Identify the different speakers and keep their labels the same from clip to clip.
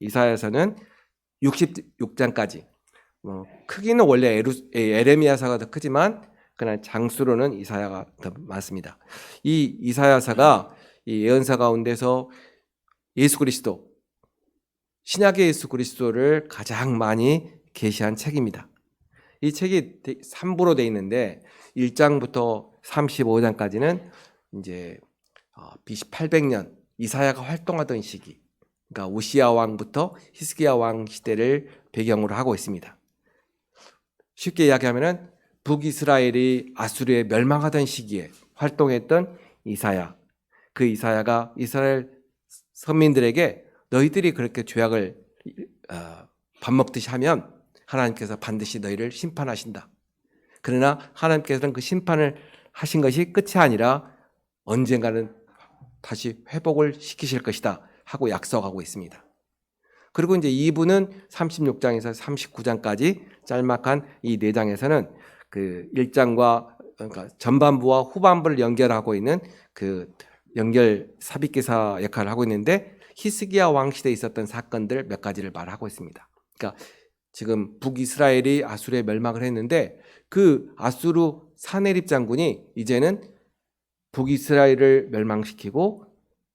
Speaker 1: 이사야서는 66장까지. 크기는 원래 에레미야서가 더 크지만 그냥 장수로는 이사야가 더 많습니다. 이 이사야서가 이 예언서 가운데서 예수 그리스도, 신약의 예수 그리스도를 가장 많이 계시한 책입니다. 이 책이 3부로 되어 있는데 1장부터 35장까지는 이제 BC 800년 이사야가 활동하던 시기, 그러니까 우시야 왕부터 히스기야 왕 시대를 배경으로 하고 있습니다. 쉽게 이야기하면은 북이스라엘이 아수르에 멸망하던 시기에 활동했던 이사야, 그 이사야가 이스라엘 선민들에게 너희들이 그렇게 죄악을 밥 먹듯이 하면 하나님께서 반드시 너희를 심판하신다. 그러나 하나님께서는 그 심판을 하신 것이 끝이 아니라 언젠가는 다시 회복을 시키실 것이다 하고 약속하고 있습니다. 그리고 이제 2부는 36장에서 39장까지 짤막한 이 4장에서는 그 1장과 그러니까 전반부와 후반부를 연결하고 있는 그 연결 삽입기사 역할을 하고 있는데 히스기야 왕 시대에 있었던 사건들 몇 가지를 말하고 있습니다. 그러니까 지금 북이스라엘이 아수르에 멸망을 했는데 그 아수르 사네립 장군이 이제는 북이스라엘을 멸망시키고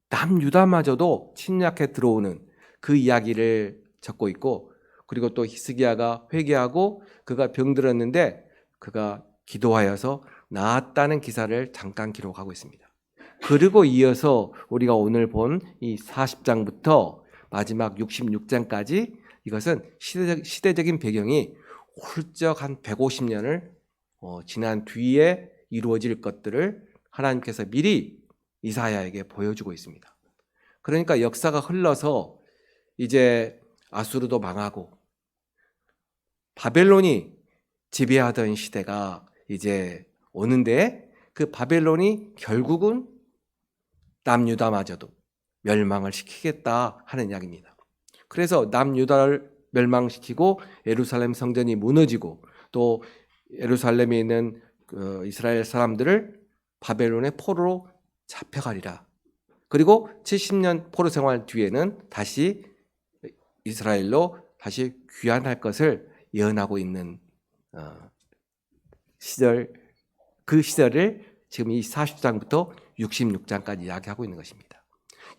Speaker 1: 남유다마저도 침략해 들어오는 그 이야기를 적고 있고, 그리고 또 히스기야가 회개하고 그가 병들었는데 그가 기도하여서 나았다는 기사를 잠깐 기록하고 있습니다. 그리고 이어서 우리가 오늘 본 이 40장부터 마지막 66장까지 이것은 시대적인 배경이 훌쩍 한 150년을 지난 뒤에 이루어질 것들을 하나님께서 미리 이사야에게 보여주고 있습니다. 그러니까 역사가 흘러서 이제 아수르도 망하고 바벨론이 지배하던 시대가 이제 오는데 그 바벨론이 결국은 남유다마저도 멸망을 시키겠다 하는 이야기입니다. 그래서 남유다를 멸망시키고 예루살렘 성전이 무너지고 또 예루살렘에 있는 이스라엘 사람들을 바벨론의 포로로 잡혀가리라. 그리고 70년 포로 생활 뒤에는 다시 이스라엘로 다시 귀환할 것을 예언하고 있는 시절, 그 시절을 지금 이 40장부터 66장까지 이야기하고 있는 것입니다.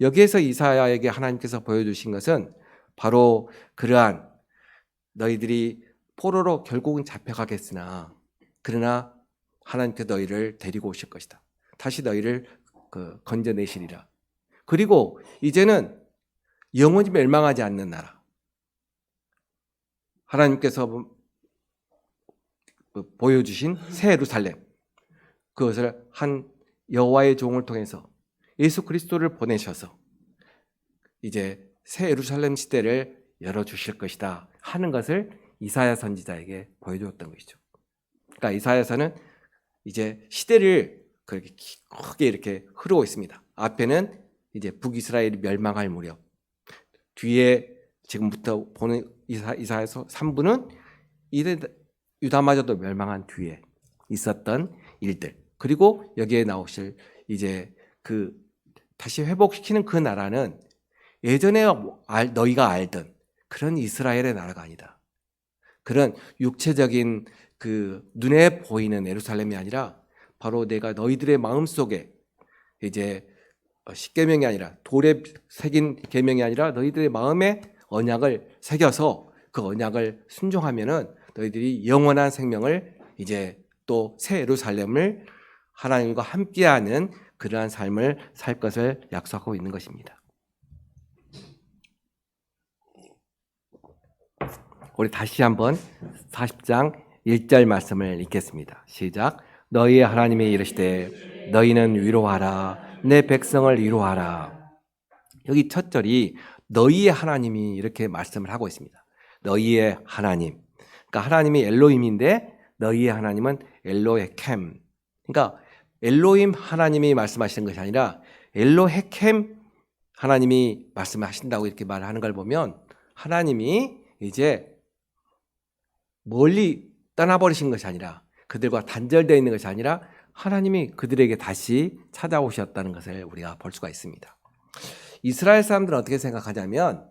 Speaker 1: 여기에서 이사야에게 하나님께서 보여주신 것은 바로 그러한 너희들이 포로로 결국은 잡혀가겠으나 그러나 하나님께서 너희를 데리고 오실 것이다. 다시 너희를 건져내시리라. 그리고 이제는 영원히 멸망하지 않는 나라, 하나님께서 보여주신 새 예루살렘, 그것을 한 여호와의 종을 통해서 예수 그리스도를 보내셔서 이제 새 예루살렘 시대를 열어주실 것이다 하는 것을 이사야 선지자에게 보여주었던 것이죠. 그러니까 이사야서는 이제 시대를 그렇게 크게 이렇게 흐르고 있습니다. 앞에는 이제 북이스라엘이 멸망할 무렵, 뒤에 지금부터 보는 이사야서 3부는 유다마저도 멸망한 뒤에 있었던 일들, 그리고 여기에 나오실 이제 그 다시 회복시키는 그 나라는 예전에 너희가 알던 그런 이스라엘의 나라가 아니다. 그런 육체적인 그 눈에 보이는 예루살렘이 아니라 바로 내가 너희들의 마음속에 이제 십계명이 아니라 돌에 새긴 계명이 아니라 너희들의 마음에 언약을 새겨서 그 언약을 순종하면은 너희들이 영원한 생명을 이제 또 새 예루살렘을 하나님과 함께하는 그러한 삶을 살 것을 약속하고 있는 것입니다. 우리 다시 한번 40장 1절 말씀을 읽겠습니다. 시작. 너희의 하나님이 이르시되 너희는 위로하라, 내 백성을 위로하라. 여기 첫 절이 너희의 하나님이 이렇게 말씀을 하고 있습니다. 너희의 하나님, 그러니까 하나님이 엘로힘인데 너희의 하나님은 엘로헤켐. 그러니까 엘로힘 하나님이 말씀하시는 것이 아니라 엘로헤켐 하나님이 말씀하신다고 이렇게 말하는 걸 보면 하나님이 이제 멀리 떠나버리신 것이 아니라 그들과 단절되어 있는 것이 아니라 하나님이 그들에게 다시 찾아오셨다는 것을 우리가 볼 수가 있습니다. 이스라엘 사람들은 어떻게 생각하냐면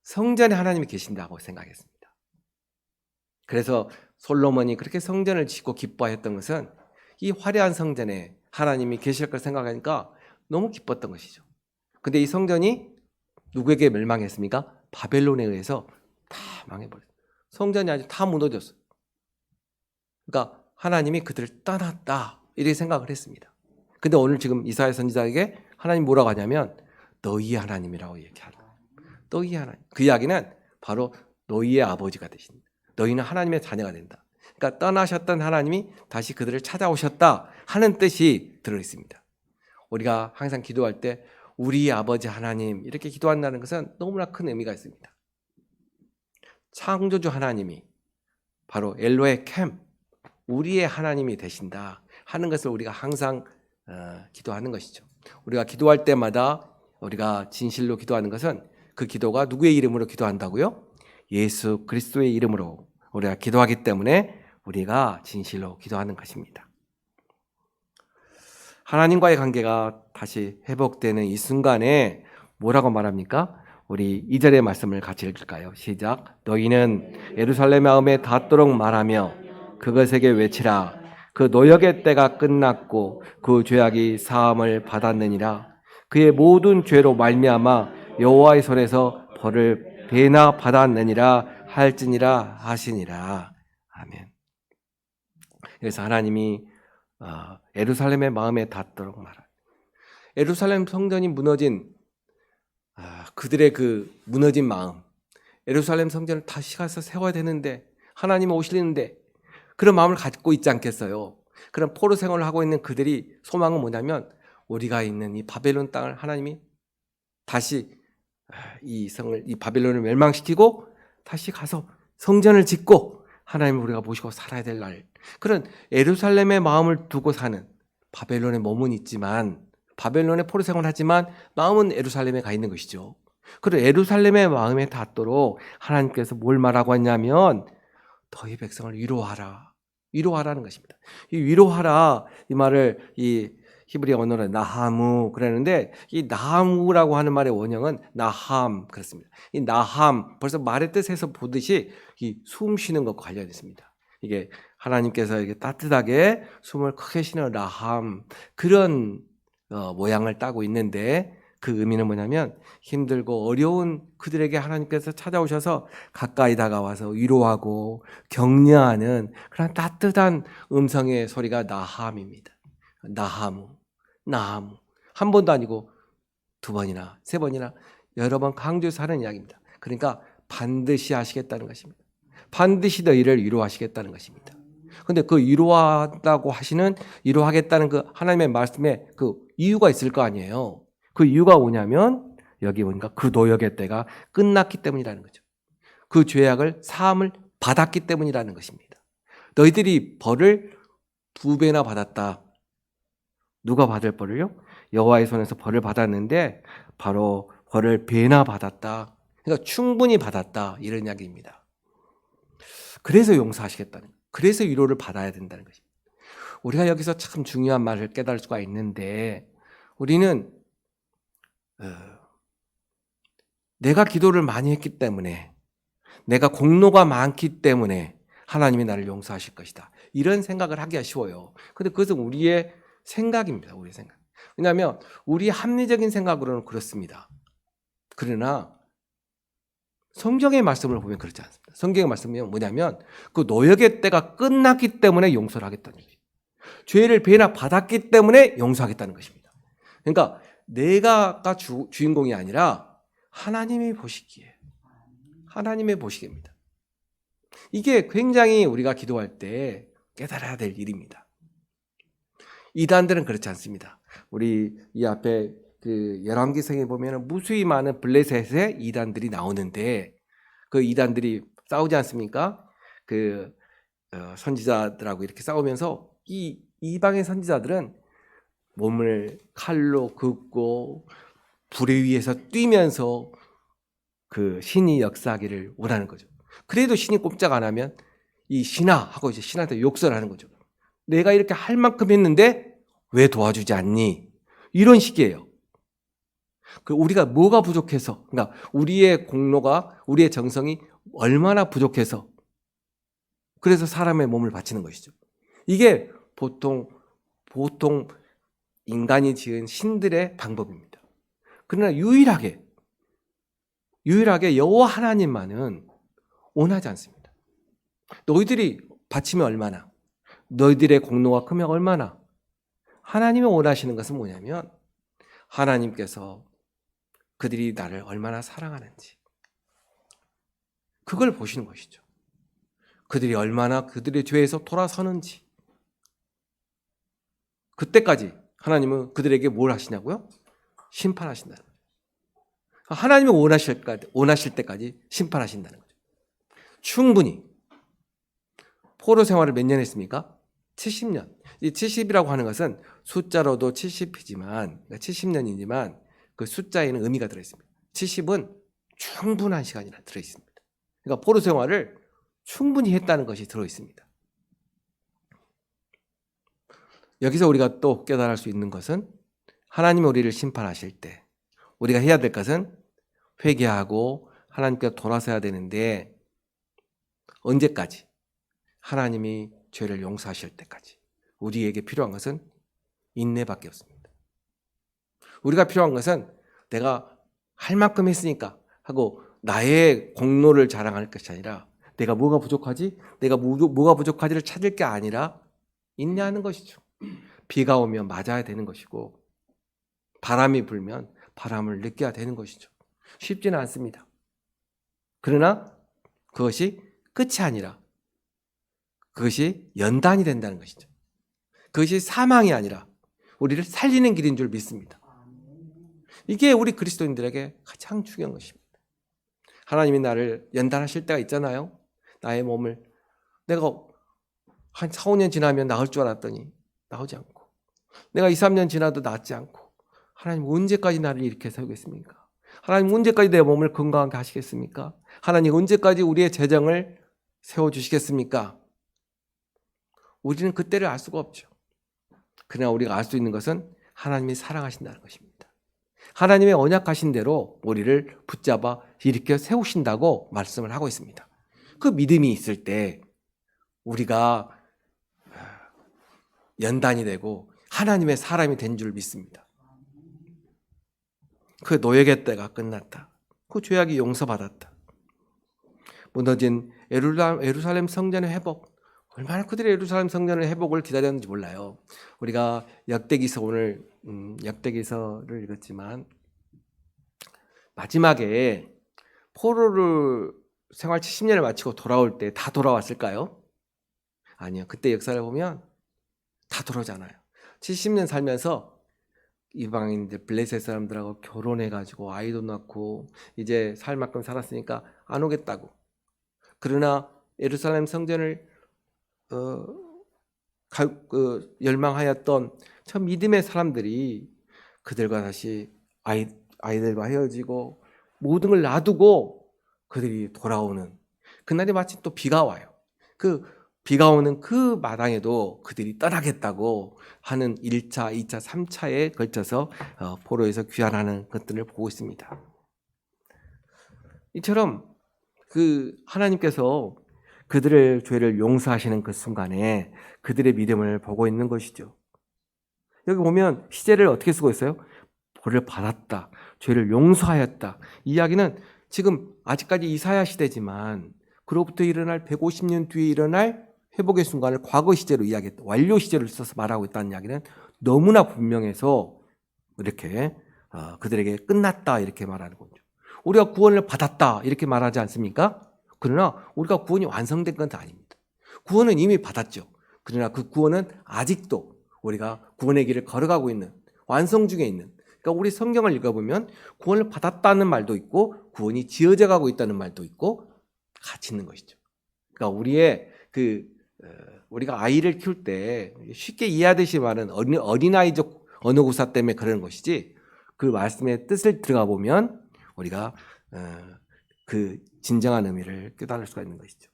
Speaker 1: 성전에 하나님이 계신다고 생각했습니다. 그래서 솔로몬이 그렇게 성전을 짓고 기뻐했던 것은 이 화려한 성전에 하나님이 계실 걸 생각하니까 너무 기뻤던 것이죠. 근데 이 성전이 누구에게 멸망했습니까? 바벨론에 의해서 다 망해버렸어요. 성전이 아주 다 무너졌어요. 그러니까 하나님이 그들을 떠났다 이렇게 생각을 했습니다. 근데 오늘 지금 이사야 선지자에게 하나님 뭐라고 하냐면 너희의 하나님이라고 얘기하라. 너희의 하나님. 그 이야기는 바로 너희의 아버지가 되신다. 너희는 하나님의 자녀가 된다. 그러니까 떠나셨던 하나님이 다시 그들을 찾아오셨다 하는 뜻이 들어있습니다. 우리가 항상 기도할 때 우리 아버지 하나님 이렇게 기도한다는 것은 너무나 큰 의미가 있습니다. 창조주 하나님이 바로 엘로의 캠 우리의 하나님이 되신다 하는 것을 우리가 항상 기도하는 것이죠. 우리가 기도할 때마다 우리가 진실로 기도하는 것은 그 기도가 누구의 이름으로 기도한다고요? 예수 그리스도의 이름으로 우리가 기도하기 때문에 우리가 진실로 기도하는 것입니다. 하나님과의 관계가 다시 회복되는 이 순간에 뭐라고 말합니까? 우리 2절의 말씀을 같이 읽을까요? 시작. 너희는 예루살렘 마음에 닿도록 말하며 그것에게 외치라. 그 노역의 때가 끝났고 그 죄악이 사함을 받았느니라. 그의 모든 죄로 말미암아 여호와의 손에서 벌을 배나 받았느니라 할지니라 하시니라. 아멘. 그래서 하나님이 예루살렘의 마음에 닿도록 말합니다. 예루살렘 성전이 무너진 그들의 그 무너진 마음, 예루살렘 성전을 다시 가서 세워야 되는데 하나님 오시는데 그런 마음을 갖고 있지 않겠어요? 그런 포로 생활을 하고 있는 그들이 소망은 뭐냐면 우리가 있는 이 바벨론 땅을 하나님이 다시 이 바벨론을 멸망시키고 다시 가서 성전을 짓고 하나님을 우리가 모시고 살아야 될 날, 그런 예루살렘의 마음을 두고 사는, 바벨론에 몸은 있지만 바벨론에 포로 생활을 하지만 마음은 예루살렘에 가 있는 것이죠. 그리고 예루살렘의 마음에 닿도록 하나님께서 뭘 말하고 했냐면 너희 백성을 위로하라는 것입니다. 이 위로하라 이 말을 이 히브리 언어로 나하무 그러는데 이 나하무라고 하는 말의 원형은 나함 그렇습니다. 이 나함 벌써 말의 뜻에서 보듯이 이 숨 쉬는 것과 관련이 있습니다. 이게 하나님께서 이게 따뜻하게 숨을 크게 쉬는 나함 그런 모양을 따고 있는데 그 의미는 뭐냐면 힘들고 어려운 그들에게 하나님께서 찾아오셔서 가까이 다가와서 위로하고 격려하는 그런 따뜻한 음성의 소리가 나함입니다. 나하무. 한 번도 아니고 두 번이나 세 번이나 여러 번 강조해서 하는 이야기입니다. 그러니까 반드시 하시겠다는 것입니다. 반드시 너희를 위로하시겠다는 것입니다. 그런데 그 위로하겠다는 그 하나님의 말씀에 그 이유가 있을 거 아니에요. 그 이유가 뭐냐면 여기 보니까 그 노역의 때가 끝났기 때문이라는 거죠. 그 죄악을 사함을 받았기 때문이라는 것입니다. 너희들이 벌을 2배나 받았다. 누가 받을 벌을요? 여호와의 손에서 벌을 받았는데 바로 벌을 배나 받았다. 그러니까 충분히 받았다. 이런 이야기입니다. 그래서 용서하시겠다는 거예요. 그래서 위로를 받아야 된다는 것입니다. 우리가 여기서 참 중요한 말을 깨달을 수가 있는데 우리는 내가 기도를 많이 했기 때문에 내가 공로가 많기 때문에 하나님이 나를 용서하실 것이다. 이런 생각을 하기가 쉬워요. 그런데 그것은 우리의 생각입니다. 우리의 생각. 왜냐하면 우리 합리적인 생각으로는 그렇습니다. 그러나 성경의 말씀을 보면 그렇지 않습니다. 성경의 말씀은 뭐냐면 그 노역의 때가 끝났기 때문에 용서를 하겠다는 거예요. 죄를 배나 받았기 때문에 용서하겠다는 것입니다. 그러니까 내가 주인공이 아니라 하나님이 보시기에 하나님의 보시기입니다. 이게 굉장히 우리가 기도할 때 깨달아야 될 일입니다. 이단들은 그렇지 않습니다. 우리 이 앞에 그 열왕기성에 보면 무수히 많은 블레셋의 이단들이 나오는데 그 이단들이 싸우지 않습니까? 그 선지자들하고 이렇게 싸우면서 이 이방의 선지자들은 몸을 칼로 긋고 불의 위에서 뛰면서 그 신이 역사하기를 원하는 거죠. 그래도 신이 꼼짝 안 하면 이 신아 하고 이제 신한테 욕설을 하는 거죠. 내가 이렇게 할 만큼 했는데 왜 도와주지 않니? 이런 식이에요. 우리가 뭐가 부족해서, 그러니까 우리의 공로가, 우리의 정성이 얼마나 부족해서 그래서 사람의 몸을 바치는 것이죠. 이게 보통 인간이 지은 신들의 방법입니다. 그러나 유일하게 여호와 하나님만은 원하지 않습니다. 너희들이 바치면 얼마나, 너희들의 공로가 크면 얼마나. 하나님이 원하시는 것은 뭐냐면 하나님께서 그들이 나를 얼마나 사랑하는지 그걸 보시는 것이죠. 그들이 얼마나 그들의 죄에서 돌아서는지. 그때까지 하나님은 그들에게 뭘 하시냐고요? 심판하신다는 거죠. 하나님이 원하실 때까지 심판하신다는 거죠. 충분히. 포로 생활을 몇 년 했습니까? 70년. 이 70이라고 하는 것은 숫자로도 70이지만 70년이지만 그 숫자에는 의미가 들어있습니다. 70은 충분한 시간이 들어있습니다. 그러니까 포로 생활을 충분히 했다는 것이 들어있습니다. 여기서 우리가 또 깨달을 수 있는 것은 하나님이 우리를 심판하실 때 우리가 해야 될 것은 회개하고 하나님께 돌아서야 되는데 언제까지? 하나님이 죄를 용서하실 때까지. 우리에게 필요한 것은 인내밖에 없습니다. 우리가 필요한 것은 내가 할 만큼 했으니까 하고 나의 공로를 자랑할 것이 아니라 내가 뭐가 부족하지? 내가 뭐가 부족하지를 찾을 게 아니라 인내하는 것이죠. 비가 오면 맞아야 되는 것이고 바람이 불면 바람을 느껴야 되는 것이죠. 쉽지는 않습니다. 그러나 그것이 끝이 아니라 그것이 연단이 된다는 것이죠. 그것이 사망이 아니라 우리를 살리는 길인 줄 믿습니다. 이게 우리 그리스도인들에게 가장 중요한 것입니다. 하나님이 나를 연단하실 때가 있잖아요. 나의 몸을 내가 한 4, 5년 지나면 나을 줄 알았더니 나오지 않고 내가 2, 3년 지나도 낫지 않고 하나님 언제까지 나를 이렇게 세우겠습니까? 하나님 언제까지 내 몸을 건강하게 하시겠습니까? 하나님 언제까지 우리의 재정을 세워주시겠습니까? 우리는 그때를 알 수가 없죠. 그러나 우리가 알 수 있는 것은 하나님이 사랑하신다는 것입니다. 하나님의 언약하신 대로 우리를 붙잡아 일으켜 세우신다고 말씀을 하고 있습니다. 그 믿음이 있을 때 우리가 연단이 되고 하나님의 사람이 된 줄 믿습니다. 그 노예의 때가 끝났다. 그 죄악이 용서받았다. 무너진 예루살렘 성전의 회복. 얼마나 그들이 예루살렘 성전의 회복을 기다렸는지 몰라요. 우리가 역대기서 오늘 역대기서를 읽었지만 마지막에 포로를 생활 70년을 마치고 돌아올 때 다 돌아왔을까요? 아니요. 그때 역사를 보면 다 돌아오잖아요. 70년 살면서 이방인들 블레셋 사람들하고 결혼해가지고 아이도 낳고 이제 살 만큼 살았으니까 안 오겠다고. 그러나 예루살렘 성전을 열망하였던 저 믿음의 사람들이 그들과 다시 아이들과 헤어지고 모든 걸 놔두고 그들이 돌아오는 그날이 마침 또 비가 와요. 그 비가 오는 그 마당에도 그들이 떠나겠다고 하는 1차, 2차, 3차에 걸쳐서 포로에서 귀환하는 것들을 보고 있습니다. 이처럼 그 하나님께서 그들의 죄를 용서하시는 그 순간에 그들의 믿음을 보고 있는 것이죠. 여기 보면 시제를 어떻게 쓰고 있어요? 벌을 받았다, 죄를 용서하였다. 이 이야기는 지금 아직까지 이사야 시대지만 그로부터 일어날 150년 뒤에 일어날 회복의 순간을 과거 시제로 이야기했다. 완료 시제를 써서 말하고 있다는 이야기는 너무나 분명해서 이렇게 그들에게 끝났다 이렇게 말하는 거죠. 우리가 구원을 받았다 이렇게 말하지 않습니까? 그러나 우리가 구원이 완성된 건 아닙니다. 구원은 이미 받았죠. 그러나 그 구원은 아직도 우리가 구원의 길을 걸어가고 있는 완성 중에 있는 그러니까 우리 성경을 읽어보면 구원을 받았다는 말도 있고 구원이 지어져 가고 있다는 말도 있고 같이 있는 것이죠. 그러니까 우리가 아이를 키울 때 쉽게 이해하듯이 말하는 어린아이적 언어구사 때문에 그러는 것이지 그 말씀의 뜻을 들어가 보면 우리가 그 진정한 의미를 깨달을 수가 있는 것이죠.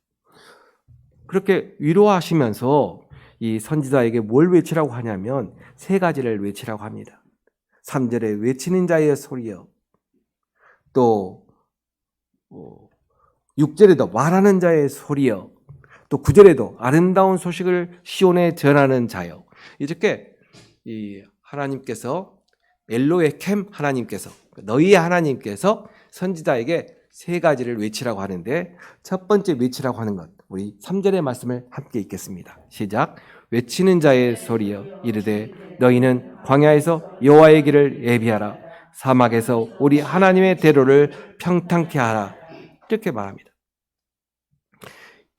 Speaker 1: 그렇게 위로하시면서 이 선지자에게 뭘 외치라고 하냐면 세 가지를 외치라고 합니다. 3절에 외치는 자의 소리여. 또 6절에도 말하는 자의 소리여. 또 9절에도 아름다운 소식을 시온에 전하는 자여. 이렇게 이 하나님께서 엘로에켐 하나님께서 너희의 하나님께서 선지자에게 세 가지를 외치라고 하는데 첫 번째 외치라고 하는 것 우리 3절의 말씀을 함께 읽겠습니다. 시작. 외치는 자의 소리여 이르되 너희는 광야에서 여호와의 길을 예비하라 사막에서 우리 하나님의 대로를 평탄케 하라 이렇게 말합니다.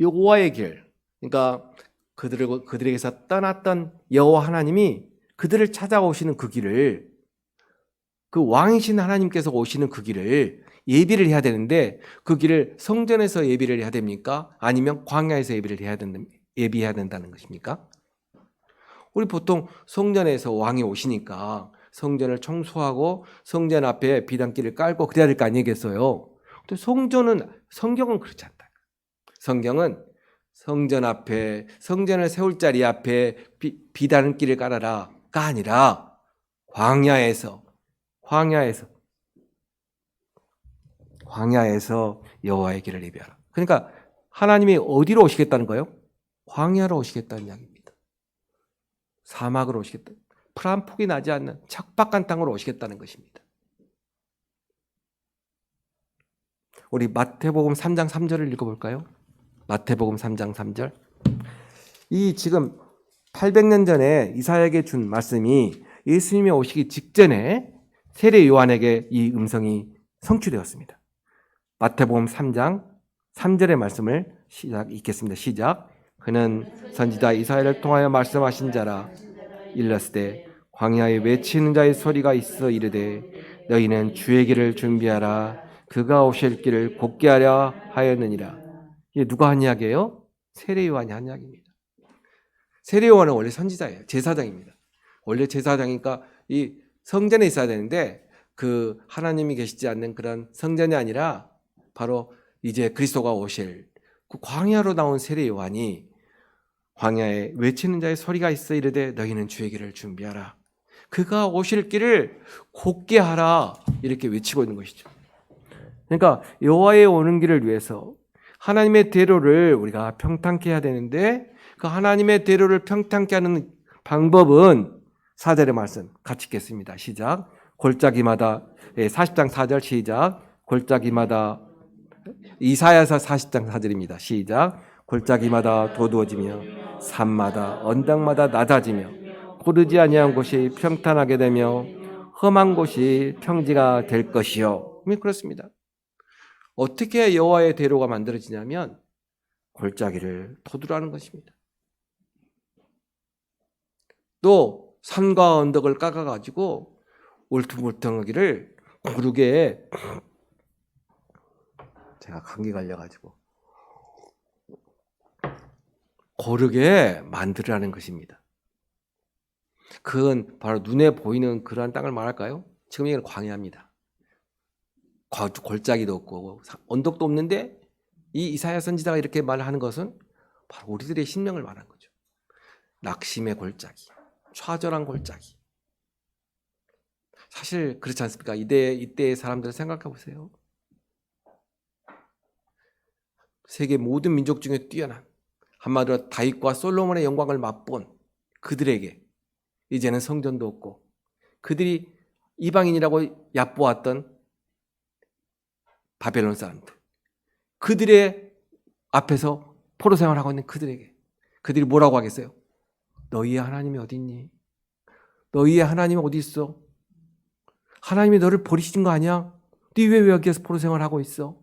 Speaker 1: 여호와의 길 그러니까 그들에게서 떠났던 여호와 하나님이 그들을 찾아오시는 그 길을 그 왕이신 하나님께서 오시는 그 길을 예비를 해야 되는데 그 길을 성전에서 예비를 해야 됩니까? 아니면 광야에서 예비해야 된다는 것입니까? 우리 보통 성전에서 왕이 오시니까 성전을 청소하고 성전 앞에 비단길을 깔고 그래야 될 거 아니겠어요? 근데 성경은 그렇지 않다. 성경은 성전 앞에 성전을 세울 자리 앞에 비단길을 깔아라가 아니라 광야에서 여호와의 길을 예비하라. 그러니까 하나님이 어디로 오시겠다는 거예요? 광야로 오시겠다는 이야기입니다. 사막으로 오시겠다. 풀 한 폭이 나지 않는 척박한 땅으로 오시겠다는 것입니다. 우리 마태복음 3장 3절을 읽어볼까요? 마태복음 3장 3절. 이 지금 800년 전에 이사야에게 준 말씀이 예수님이 오시기 직전에 세례 요한에게 이 음성이 성취되었습니다. 마태복음 3장 3절의 말씀을 읽겠습니다. 시작. 그는 선지자 이사야를 통하여 말씀하신 자라. 일렀으되 광야에 외치는 자의 소리가 있어 이르되 너희는 주의 길을 준비하라. 그가 오실 길을 곧게 하려 하였느니라. 이게 누가 한 이야기예요? 세례 요한이 한 이야기입니다. 세례 요한은 원래 선지자예요. 제사장입니다. 원래 제사장이니까 이 성전에 있어야 되는데 그 하나님이 계시지 않는 그런 성전이 아니라 바로 이제 그리스도가 오실 그 광야로 나온 세례 요한이 광야에 외치는 자의 소리가 있어 이르되 너희는 주의 길을 준비하라. 그가 오실 길을 곧게 하라. 이렇게 외치고 있는 것이죠. 그러니까 여호와의 오는 길을 위해서 하나님의 대로를 우리가 평탄케 해야 되는데 그 하나님의 대로를 평탄케 하는 방법은 4절의 말씀 같이 읽겠습니다. 시작. 골짜기마다 40장 4절 시작. 골짜기마다 이사야서 40장 4절입니다. 시작. 골짜기마다 도두어지며 산마다 언덕마다 낮아지며 고르지 아니한 곳이 평탄하게 되며 험한 곳이 평지가 될 것이요. 그렇습니다. 어떻게 여호와의 대로가 만들어지냐면 골짜기를 도두라는 것입니다. 또 산과 언덕을 깎아가지고 울퉁불퉁하기를 고르게 제가 감기 걸려가지고 고르게 만들으라는 것입니다. 그건 바로 눈에 보이는 그러한 땅을 말할까요? 지금 이건 광야입니다. 골짜기도 없고 언덕도 없는데 이 이사야 선지자가 이렇게 말하는 것은 바로 우리들의 심령을 말하는 거죠. 낙심의 골짜기, 좌절한 골짜기. 사실 그렇지 않습니까? 이때의 사람들 생각해 보세요. 세계 모든 민족 중에 뛰어난 한마디로 다윗과 솔로몬의 영광을 맛본 그들에게 이제는 성전도 없고 그들이 이방인이라고 얕보았던 바벨론 사람들 그들의 앞에서 포로 생활하고 있는 그들에게 그들이 뭐라고 하겠어요? 너희의 하나님이 어디 있니? 너희의 하나님이 어디 있어? 하나님이 너를 버리신 거 아니야? 네 왜 여기에서 포로 생활하고 있어?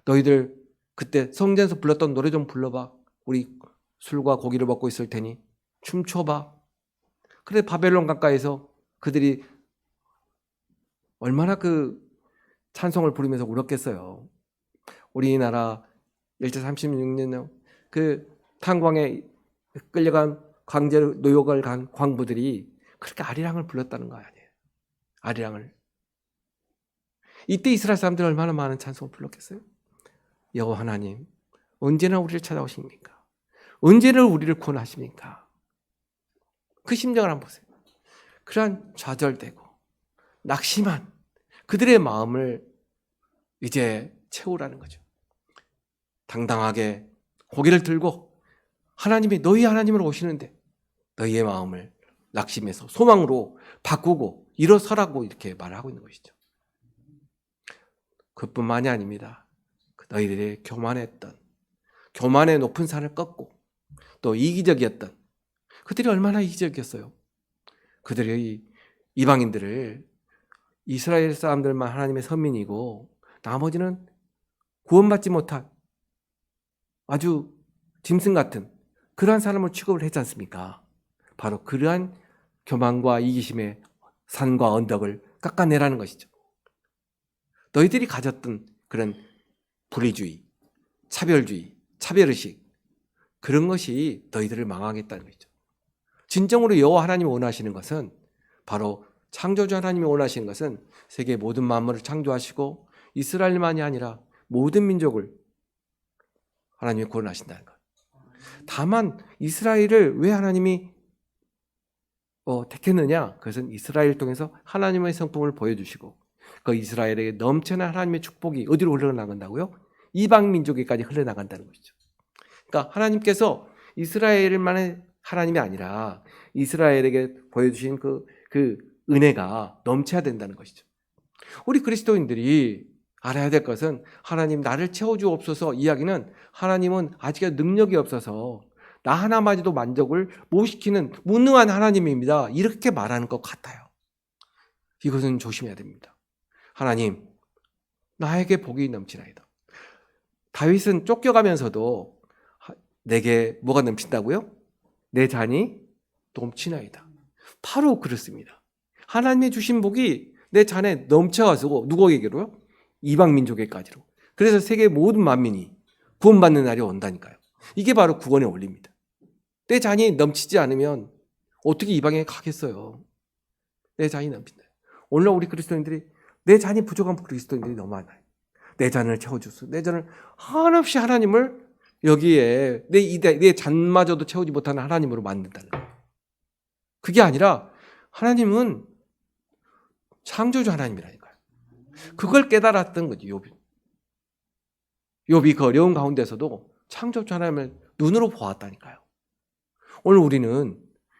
Speaker 1: 너희들 그때 성전에서 불렀던 노래 좀 불러봐. 우리 술과 고기를 먹고 있을 테니 춤춰봐. 그래 바벨론 가까이서 그들이 얼마나 그 찬송을 부르면서 울었겠어요. 우리나라 일제 36년 그 탄광에 끌려간 강제로 노역을 간 광부들이 그렇게 아리랑을 불렀다는 거 아니에요. 아리랑을. 이때 이스라엘 사람들이 얼마나 많은 찬송을 불렀겠어요. 여호와 하나님 언제나 우리를 찾아오십니까? 언제나 우리를 구원하십니까? 그 심정을 한번 보세요. 그러한 좌절되고 낙심한 그들의 마음을 이제 채우라는 거죠. 당당하게 고개를 들고 하나님이 너희 하나님으로 오시는데 너희의 마음을 낙심해서 소망으로 바꾸고 일어서라고 이렇게 말하고 있는 것이죠. 그뿐만이 아닙니다. 너희들이 교만의 높은 산을 꺾고 또 이기적이었던 그들이 얼마나 이기적이었어요. 그들이 이방인들을 이스라엘 사람들만 하나님의 선민이고 나머지는 구원받지 못한 아주 짐승 같은 그러한 사람을 취급을 했지 않습니까? 바로 그러한 교만과 이기심의 산과 언덕을 깎아내라는 것이죠. 너희들이 가졌던 그런 불의주의, 차별주의, 차별의식 그런 것이 너희들을 망하겠다는 것이죠. 진정으로 여호와 하나님이 원하시는 것은 바로 창조주 하나님이 원하시는 것은 세계 모든 만물을 창조하시고 이스라엘만이 아니라 모든 민족을 하나님이 구원하신다는 것. 다만 이스라엘을 왜 하나님이 택했느냐? 그것은 이스라엘 통해서 하나님의 성품을 보여주시고 그 이스라엘에게 넘치는 하나님의 축복이 어디로 흘러나간다고요? 이방 민족에까지 흘러나간다는 것이죠. 그러니까 하나님께서 이스라엘만의 하나님이 아니라 이스라엘에게 보여주신 그 은혜가 넘쳐야 된다는 것이죠. 우리 그리스도인들이 알아야 될 것은 하나님 나를 채워주옵소서 이야기는 하나님은 아직 능력이 없어서 나 하나마저도 만족을 못 시키는 무능한 하나님입니다. 이렇게 말하는 것 같아요. 이것은 조심해야 됩니다. 하나님 나에게 복이 넘치나이다. 다윗은 쫓겨가면서도 내게 뭐가 넘친다고요? 내 잔이 넘치나이다. 바로 그렇습니다. 하나님의 주신 복이 내 잔에 넘쳐가지고 누구에게로요? 이방 민족에까지로. 그래서 세계 모든 만민이 구원받는 날이 온다니까요. 이게 바로 구원의 원리입니다. 내 잔이 넘치지 않으면 어떻게 이방에 가겠어요? 내 잔이 넘친다. 오늘 우리 그리스도인들이 내 잔이 부족한 그리스도인들이 너무 많아요. 내 잔을 채워주소. 내 잔을 한없이 하나님을 여기에 내 잔마저도 채우지 못하는 하나님으로 만든다는 거예요. 그게 아니라 하나님은 창조주 하나님이라니까요. 그걸 깨달았던 거지, 욥이. 욥이 그 어려운 가운데서도 창조주 하나님을 눈으로 보았다니까요. 오늘 우리는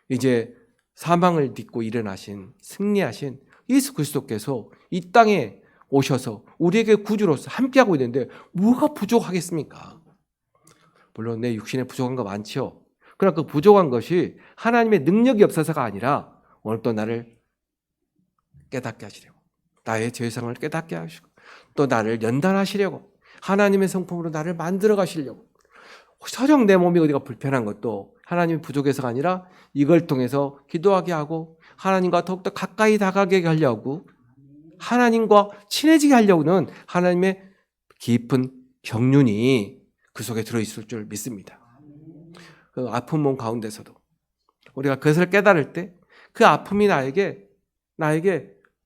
Speaker 1: 이제 사망을 딛고 일어나신 승리하신 예수 그리스도께서 이 땅에 오셔서 우리에게 구주로서 함께하고 있는데 뭐가 부족하겠습니까? 물론 내 육신에 부족한 거 많지요. 그러나 그 부족한 것이 하나님의 능력이 없어서가 아니라 오늘 또 나를 깨닫게 하시려고, 나의 죄성을 깨닫게 하시고 또 나를 연단하시려고, 하나님의 성품으로 나를 만들어 가시려고, 서령 내 몸이 어디가 불편한 것도 하나님이 부족해서가 아니라 이걸 통해서 기도하게 하고 하나님과 더욱더 가까이 다가게 하려고, 하나님과 친해지게 하려고는 하나님의 깊은 경륜이 그 속에 들어있을 줄 믿습니다. 그 아픈 몸 가운데서도 우리가 그것을 깨달을 때 그 아픔이 나에게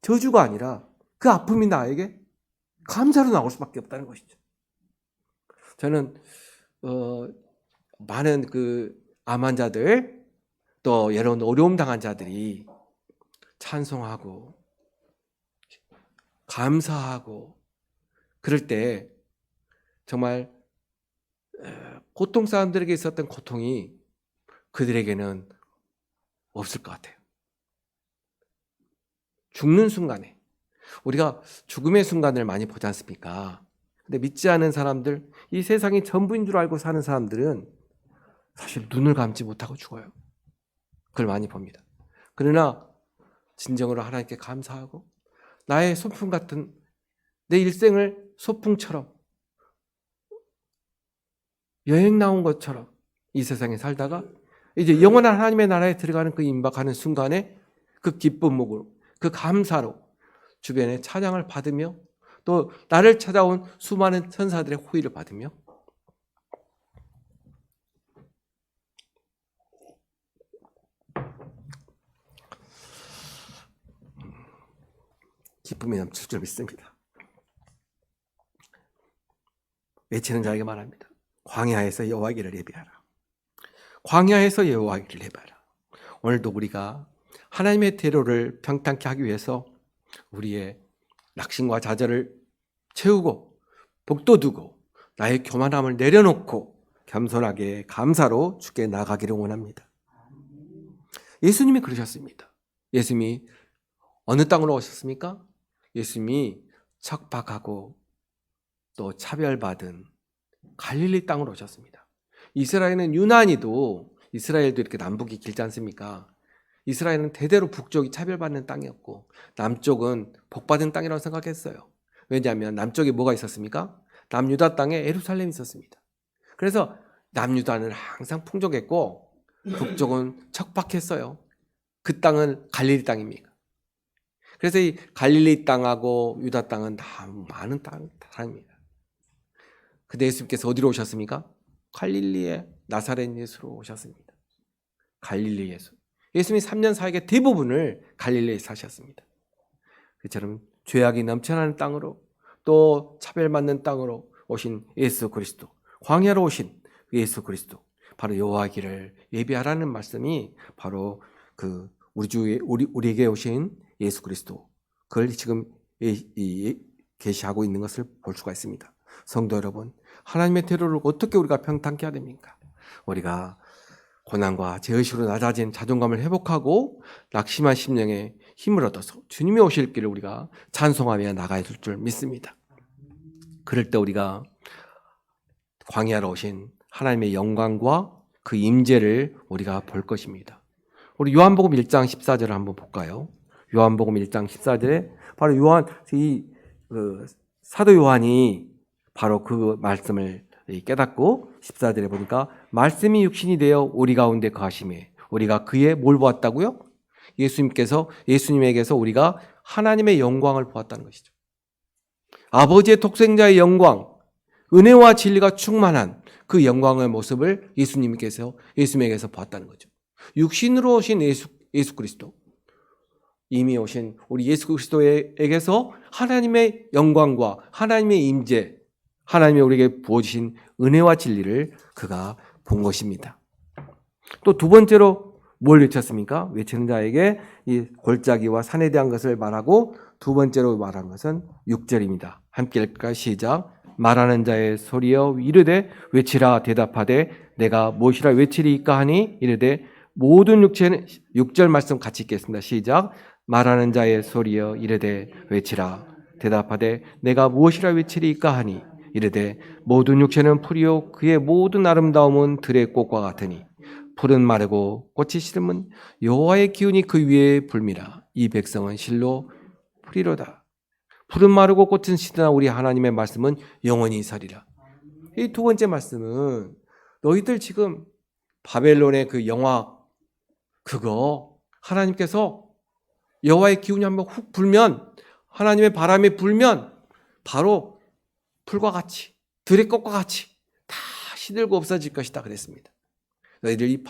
Speaker 1: 저주가 아니라 그 아픔이 나에게 감사로 나올 수밖에 없다는 것이죠. 저는 많은 그 암 환자들 또 여러 어려움 당한 자들이 찬송하고 감사하고 그럴 때 정말 고통 사람들에게 있었던 고통이 그들에게는 없을 것 같아요. 죽는 순간에 우리가 죽음의 순간을 많이 보지 않습니까? 근데 믿지 않은 사람들, 이 세상이 전부인 줄 알고 사는 사람들은 사실 눈을 감지 못하고 죽어요. 그걸 많이 봅니다. 그러나 진정으로 하나님께 감사하고 나의 소풍 같은 내 일생을 소풍처럼 여행 나온 것처럼 이 세상에 살다가 이제 영원한 하나님의 나라에 들어가는 그 임박하는 순간에 그 기쁨으로, 그 감사로 주변에 찬양을 받으며 또 나를 찾아온 수많은 천사들의 호의를 받으며 기쁨이 넘칠 줄 믿습니다. 외치는 자에게 말합니다. 광야에서 여호와의 길을 예비하라. 광야에서 여호와의 길을 예비하라. 오늘도 우리가 하나님의 대로를 평탄케 하기 위해서 우리의 낙심과 좌절을 채우고 복도 두고 나의 교만함을 내려놓고 겸손하게 감사로 주께 나가기를 원합니다. 예수님이 그러셨습니다. 예수님이 어느 땅으로 오셨습니까? 예수님이 척박하고 또 차별받은 갈릴리 땅으로 오셨습니다. 이스라엘은 이스라엘도 이렇게 남북이 길지 않습니까? 이스라엘은 대대로 북쪽이 차별받는 땅이었고 남쪽은 복받은 땅이라고 생각했어요. 왜냐하면 남쪽에 뭐가 있었습니까? 남유다 땅에 예루살렘이 있었습니다. 그래서 남유다는 항상 풍족했고 북쪽은 척박했어요. 그 땅은 갈릴리 땅입니다. 그래서 이 갈릴리 땅하고 유다 땅은 다 많은 땅입니다. 근데 예수님께서 어디로 오셨습니까? 갈릴리의 나사렛 예수로 오셨습니다. 갈릴리 예수. 예수님이 3년 4개의 대부분을 갈릴리에 사셨습니다. 그처럼 죄악이 넘쳐나는 땅으로 또 차별받는 땅으로 오신 예수 그리스도, 광야로 오신 예수 그리스도, 바로 여호와의 길을 예비하라는 말씀이 바로 그 우리에게 오신 예수 그리스도, 그걸 지금 계시하고 있는 것을 볼 수가 있습니다. 성도 여러분, 하나님의 테러를 어떻게 우리가 평탄케 해야 됩니까? 우리가 고난과 죄의식으로 낮아진 자존감을 회복하고 낙심한 심령에 힘을 얻어서 주님이 오실 길을 우리가 찬송하며 나가야 될 줄 믿습니다. 그럴 때 우리가 광야로 오신 하나님의 영광과 그 임재를 우리가 볼 것입니다. 우리 요한복음 1장 14절을 한번 볼까요? 요한복음 1장 14절에 바로 사도 요한이 바로 그 말씀을 깨닫고 14절에 보니까 말씀이 육신이 되어 우리 가운데 거하심에 우리가 그의 뭘 보았다고요? 예수님에게서 우리가 하나님의 영광을 보았다는 것이죠. 아버지의 독생자의 영광, 은혜와 진리가 충만한 그 영광의 모습을 예수님에게서 보았다는 거죠. 육신으로 오신 예수 그리스도, 이미 오신 우리 예수 그리스도에게서 하나님의 영광과 하나님의 임재, 하나님이 우리에게 부어주신 은혜와 진리를 그가 본 것입니다. 또 두 번째로 뭘 외쳤습니까? 외치는 자에게 이 골짜기와 산에 대한 것을 말하고 두 번째로 말한 것은 6절입니다. 함께 읽을까요? 시작. 말하는 자의 소리여 이르되 외치라 대답하되 내가 무엇이라 외치리이까 하니 이르되 모든 육체는 6절 말씀 같이 읽겠습니다. 시작. 말하는 자의 소리여 이르되 외치라 대답하되 내가 무엇이라 외치리이까 하니 이르되 모든 육체는 풀이요 그의 모든 아름다움은 들의 꽃과 같으니 풀은 마르고 꽃이 시들면 여호와의 기운이 그 위에 불미라. 이 백성은 실로 풀이로다. 풀은 마르고 꽃은 시드나 우리 하나님의 말씀은 영원히 서리라. 이 두 번째 말씀은 너희들 지금 바벨론의 그 영화 그거 하나님께서 여호와의 기운이 한번 훅 불면 하나님의 바람이 불면 바로 풀과 같이 들의 꽃과 같이 다 시들고 없어질 것이다 그랬습니다. 너희들 이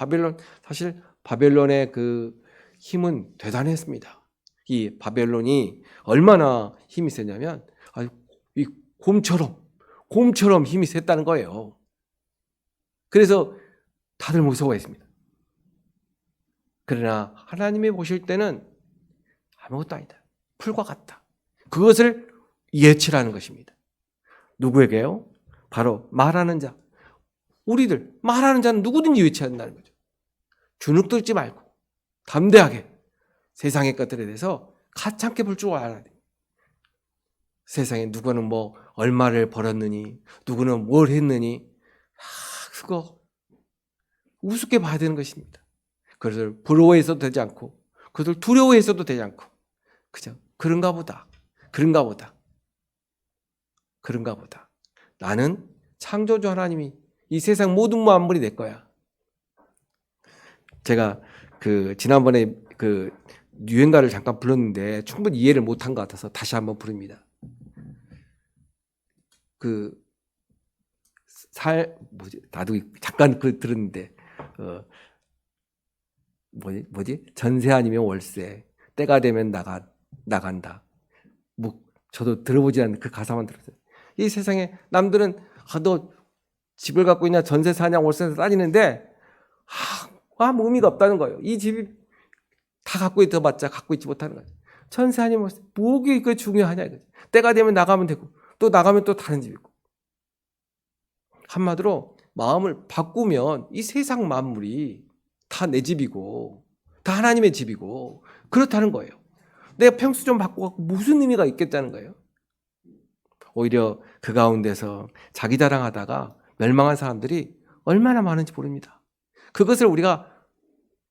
Speaker 1: 사실 바벨론의 그 힘은 대단했습니다. 이 바벨론이 얼마나 힘이 세냐면 이 곰처럼 힘이 셌다는 거예요. 그래서 다들 무서워했습니다. 그러나 하나님이 보실 때는 아무것도 아니다. 풀과 같다. 그것을 예치라는 것입니다. 누구에게요? 바로 말하는 자. 우리들 말하는 자는 누구든지 예치한다는 거죠. 주눅 들지 말고 담대하게 세상의 것들에 대해서 가찮게 볼 줄 알아야 돼요. 세상에 누구는 뭐 얼마를 벌었느니 누구는 뭘 했느니 그거 우습게 봐야 되는 것입니다. 그것을 부러워해서도 되지 않고 그것을 두려워해서도 되지 않고 그죠? 그런가 보다. 나는 창조주 하나님이 이 세상 모든 만물이 내 거야. 제가 지난번에 유행가를 잠깐 불렀는데 충분히 이해를 못한 것 같아서 다시 한번 부릅니다. 나도 잠깐 들었는데 전세 아니면 월세 때가 되면 나간다. 저도 들어보지 않는 그 가사만 들었어요. 이 세상에 남들은 너 집을 갖고 있냐 전세 사냐 월세 따지는데 아무 의미가 없다는 거예요. 이 집이 다 갖고 있어봤자 갖고 있지 못하는 거예요. 천사 아니면 뭐가 그 중요하냐 이거지. 때가 되면 나가면 되고 또 나가면 또 다른 집 있고. 한마디로 마음을 바꾸면 이 세상 만물이 다 내 집이고 다 하나님의 집이고 그렇다는 거예요. 내가 평소 좀 바꿔갖고 무슨 의미가 있겠다는 거예요. 오히려 그 가운데서 자기 자랑하다가 멸망한 사람들이 얼마나 많은지 모릅니다. 그것을 우리가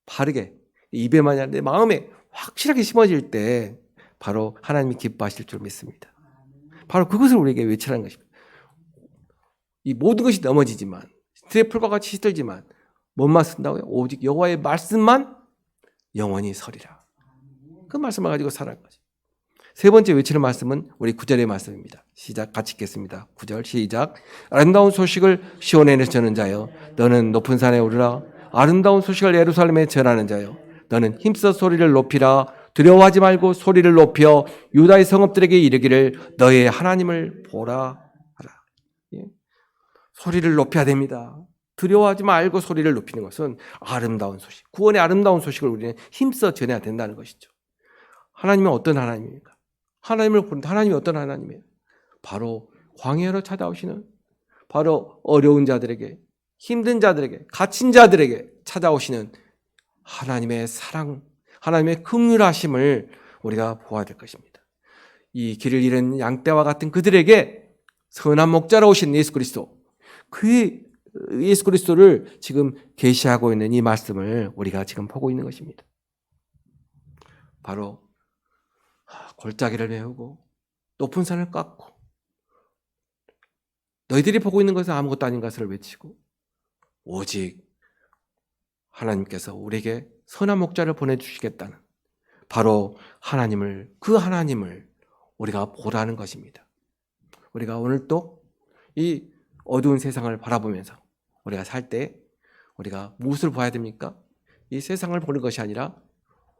Speaker 1: 바르게 입에만이 아니라 내 마음에 확실하게 심어질 때 바로 하나님이 기뻐하실 줄 믿습니다. 바로 그것을 우리에게 외치라는 것입니다. 이 모든 것이 넘어지지만 스테플과 같이 시들지만 뭔만 쓴다고요? 오직 여호와의 말씀만 영원히 서리라. 그 말씀을 가지고 살아갈 거죠. 세 번째 외치는 말씀은 우리 9절의 말씀입니다. 시작 같이 읽겠습니다. 9절 시작. 아름다운 소식을 시온에 전하는 자여 너는 높은 산에 오르라. 아름다운 소식을 예루살렘에 전하는 자여 너는 힘써 소리를 높이라. 두려워하지 말고 소리를 높여 유다의 성읍들에게 이르기를 너의 하나님을 보라 하라. 예? 소리를 높여야 됩니다. 두려워하지 말고 소리를 높이는 것은 아름다운 소식, 구원의 아름다운 소식을 우리는 힘써 전해야 된다는 것이죠. 하나님은 어떤 하나님입니까? 하나님을 보는데 하나님이 어떤 하나님이에요? 바로 광야로 찾아오시는, 바로 어려운 자들에게, 힘든 자들에게, 갇힌 자들에게 찾아오시는 하나님의 사랑, 하나님의 긍휼하심을 우리가 보아야 될 것입니다. 이 길을 잃은 양떼와 같은 그들에게 선한 목자로 오신 예수 그리스도, 그 예수 그리스도를 지금 계시하고 있는 이 말씀을 우리가 지금 보고 있는 것입니다. 바로 골짜기를 메우고 높은 산을 깎고 너희들이 보고 있는 것은 아무것도 아닌 것을 외치고 오직 하나님께서 우리에게 선한 목자를 보내주시겠다는 바로 하나님을, 그 하나님을 우리가 보라는 것입니다. 우리가 오늘 또 이 어두운 세상을 바라보면서 우리가 살 때 우리가 무엇을 봐야 됩니까? 이 세상을 보는 것이 아니라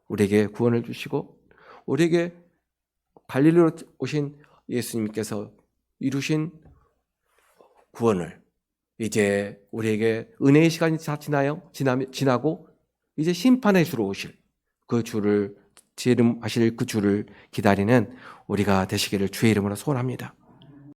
Speaker 1: 우리에게 구원을 주시고 우리에게 갈릴리로 오신 예수님께서 이루신 구원을 이제 우리에게 은혜의 시간이 다 지나고 이제 심판의 주로 오실 그 주를, 재림하실 그 주를 기다리는 우리가 되시기를 주의 이름으로 소원합니다.